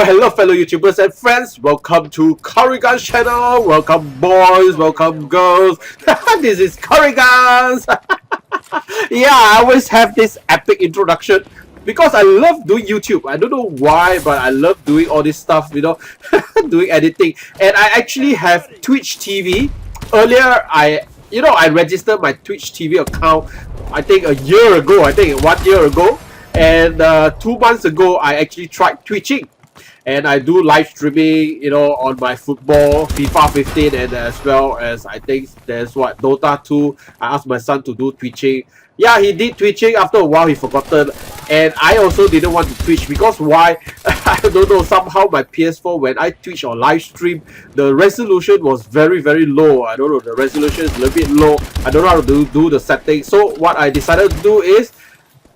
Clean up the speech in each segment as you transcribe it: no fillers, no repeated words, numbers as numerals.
hello fellow YouTubers and friends, welcome to CurryGunz channel, welcome boys, welcome girls, this is CurryGunz. Yeah, I always have this epic introduction because I love doing YouTube. I don't know why, but I love doing all this stuff, you know, doing editing. And I actually have Twitch TV. Earlier, I registered my Twitch TV account, I think a year ago, 1 year ago. And 2 months ago, I actually tried twitching. And I do live streaming, you know, on my football, FIFA 15, and as well as I think there's what, Dota 2. I asked my son to do twitching. Yeah, he did twitching. After a while, he forgotten. And I also didn't want to twitch because why? I don't know. Somehow my PS4, when I twitch or live stream, the resolution was very, very low. I don't know. The resolution is a little bit low. I don't know how to do the settings. So what I decided to do is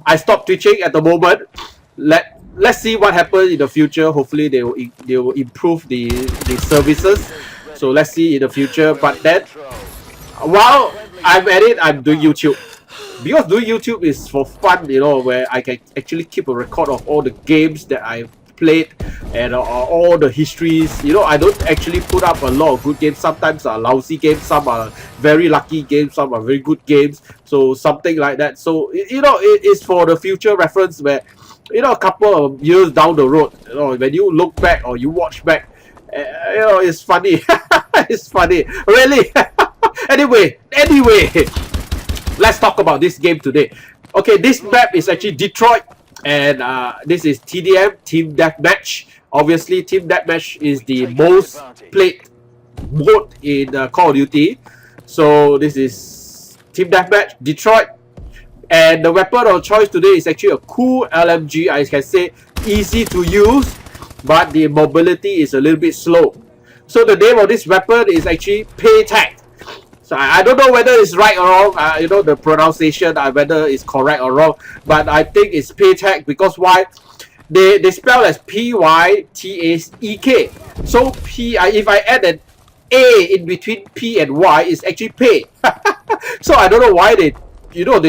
I stopped twitching at the moment. Let's see what happens in the future. Hopefully they will improve the services. So let's see in the future. But then while I'm at it, I'm doing YouTube. Because doing YouTube is for fun, you know, where I can actually keep a record of all the games that I played and all the histories. You know, I don't actually put up a lot of good games. Sometimes are lousy games, some are very lucky games, some are very good games. So something like that. So you know, it is for the future reference where, you know, a couple of years down the road, you know, when you look back or you watch back, you know, it's funny. It's funny, really. Anyway, let's talk about this game today. Okay, this map is actually Detroit, and this is TDM, Team Deathmatch. Obviously, Team Deathmatch is the most played mode in Call of Duty. So this is Team Deathmatch, Detroit. And the weapon of choice today is actually a cool LMG. I can say easy to use, but the mobility is a little bit slow. So the name of this weapon is actually Pytaek. So I don't know whether it's right or wrong. You know, the pronunciation, whether it's correct or wrong. But I think it's Pytaek because why? They spell as Pytaek. So if I add an A in between P and Y, it's actually pay. So I don't know why they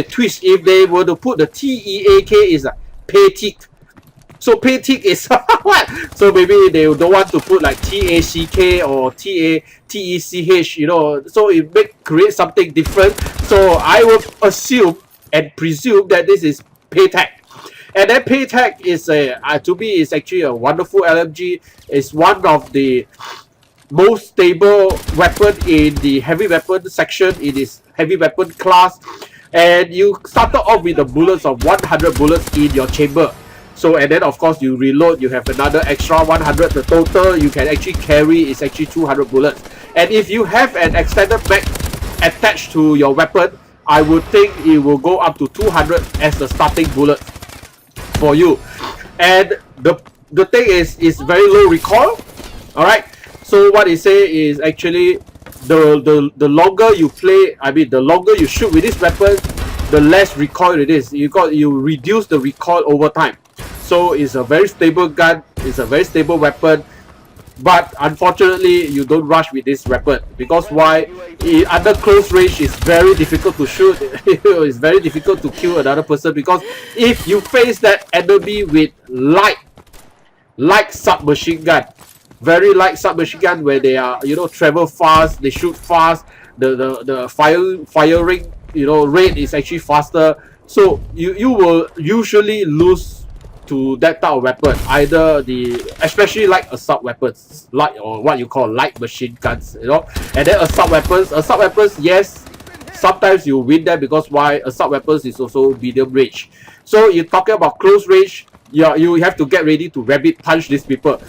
twist. If they were to put the T-E-A-K, is a Pytaek. So Pytaek is what? So maybe they don't want to put like T-A-C-K or T-E-C-H, you know. So it may create something different. So I would assume and presume that this is Pytaek. And then Pytaek is to me is actually a wonderful LMG. It's one of the most stable weapon in the heavy weapon section. It is heavy weapon class. And you started off with the bullets of 100 bullets in your chamber. So, and then of course you reload, you have another extra 100. The total you can actually carry is actually 200 bullets. And if you have an extended mag attached to your weapon, I would think it will go up to 200 as the starting bullet for you. And the thing is, it's very low recoil. Alright, so what it say is actually the longer you play, the longer you shoot with this weapon, the less recoil it is. You reduce the recoil over time. So it's a very stable gun, it's a very stable weapon. But unfortunately, you don't rush with this weapon because why? Under close range, it's very difficult to shoot. It's very difficult to kill another person because if you face that enemy with light submachine gun, very light submachine gun where they are, you know, travel fast, they shoot fast, the firing, you know, rate is actually faster. So you will usually lose to that type of weapon, either especially like assault weapons, light or what you call light machine guns, you know. And then assault weapons, yes, sometimes you win them because why? Assault weapons is also medium range. So you're talking about close range, you have to get ready to rabbit punch these people.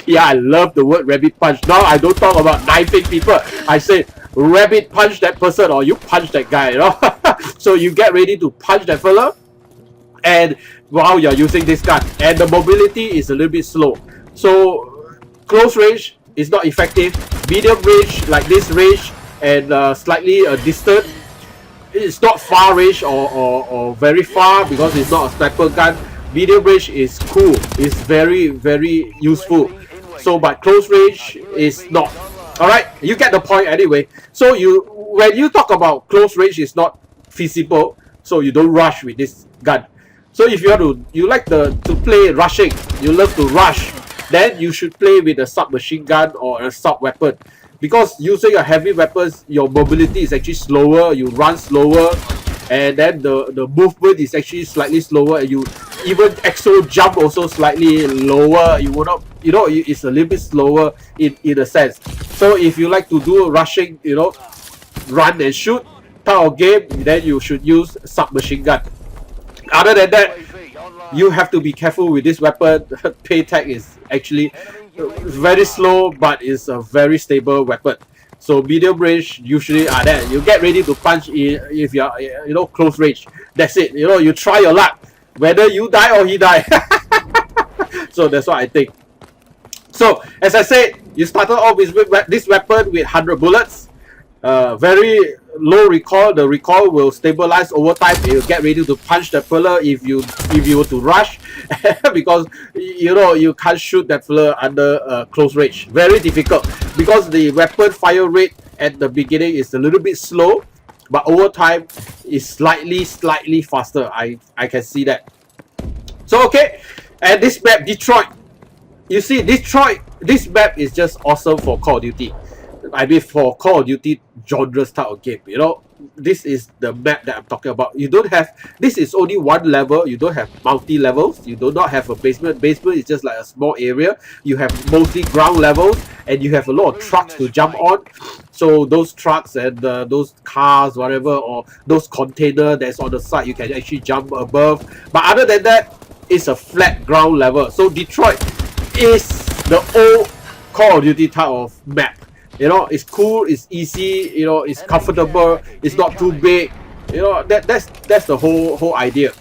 Yeah, I love the word rabbit punch. Now I don't talk about knifing people. I say rabbit punch that person or you punch that guy, you know. So you get ready to punch that fella, and while you're using this gun, and the mobility is a little bit slow. So close range is not effective. Medium range, like this range, and slightly distant. It's not far range or very far because it's not a sniper gun. Medium range is cool. It's very, very useful. So, but close range is not. Alright, you get the point anyway. So when you talk about close range is not feasible, so you don't rush with this gun. So if you like to play rushing, you love to rush, then you should play with a submachine gun or a sub weapon. Because using a heavy weapons, your mobility is actually slower, you run slower, and then the movement is actually slightly slower, and you even exo jump also slightly lower. You will not, you know, it's a little bit slower in a sense. So if you like to do rushing, you know, run and shoot type of game, then you should use submachine gun. Other than that, you have to be careful with this weapon. Pytaek is actually very slow, but it's a very stable weapon. So medium range usually are there. You get ready to punch if you're, you know, close range. That's it. You know, you try your luck, whether you die or he die. So that's what I think. So as I said, you started off with this weapon with 100 bullets. Very low recoil. The recoil will stabilize over time. You get ready to punch the fella if you were to rush, because you know you can't shoot that fella under close range. Very difficult because the weapon fire rate at the beginning is a little bit slow, but over time is slightly faster. I can see that. So okay, and this map Detroit. You see Detroit. This map is just awesome for Call of Duty. I mean, for Call of Duty genres type of game, you know, this is the map that I'm talking about. You don't have, this is only one level. You don't have multi levels. You do not have a basement. Basement is just like a small area. You have mostly ground levels, and you have a lot of trucks to jump on. So those trucks and those cars, whatever, or those container that's on the side, you can actually jump above. But other than that, it's a flat ground level. So Detroit is the old Call of Duty type of map. You know, it's cool, it's easy, you know, it's comfortable, it's not too big. You know, that's the whole idea.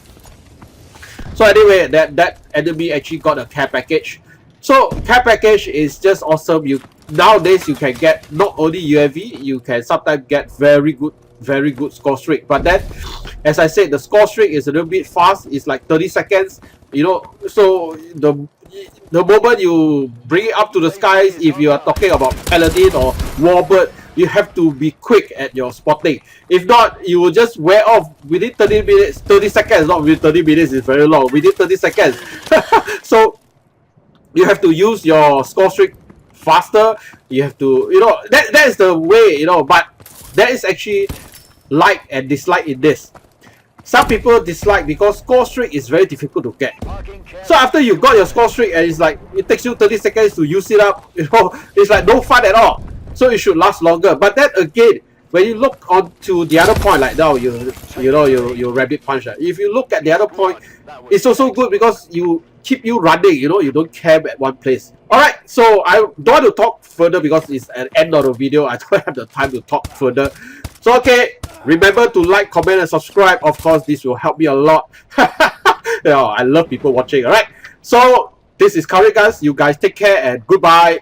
So anyway, that enemy actually got a care package. So care package is just awesome. You nowadays you can get not only UAV, you can sometimes get very good score streak. But then, as I said, the score streak is a little bit fast. It's like 30 seconds. You know, so the moment you bring it up to the skies, if you are talking about Paladin or Warbird, you have to be quick at your spotting. If not, you will just wear off within 30 minutes, 30 seconds, not within 30 minutes is very long, within 30 seconds. So you have to use your score streak faster. You have to, you know, that is the way, you know, but there is actually like and dislike in this. Some people dislike because score streak is very difficult to get. So after you got your score streak and it's like it takes you 30 seconds to use it up, you know, it's like no fun at all. So it should last longer. But then again, when you look onto the other point, like now you know you rabbit punch. If you look at the other point, it's also good because you keep you running. You know, you don't camp at one place. All right, so I don't want to talk further because it's at the end of the video. I don't have the time to talk further. So okay, remember to like, comment, and subscribe. Of course, this will help me a lot. You know, I love people watching. All right, so this is CurryGunz. You guys take care and goodbye.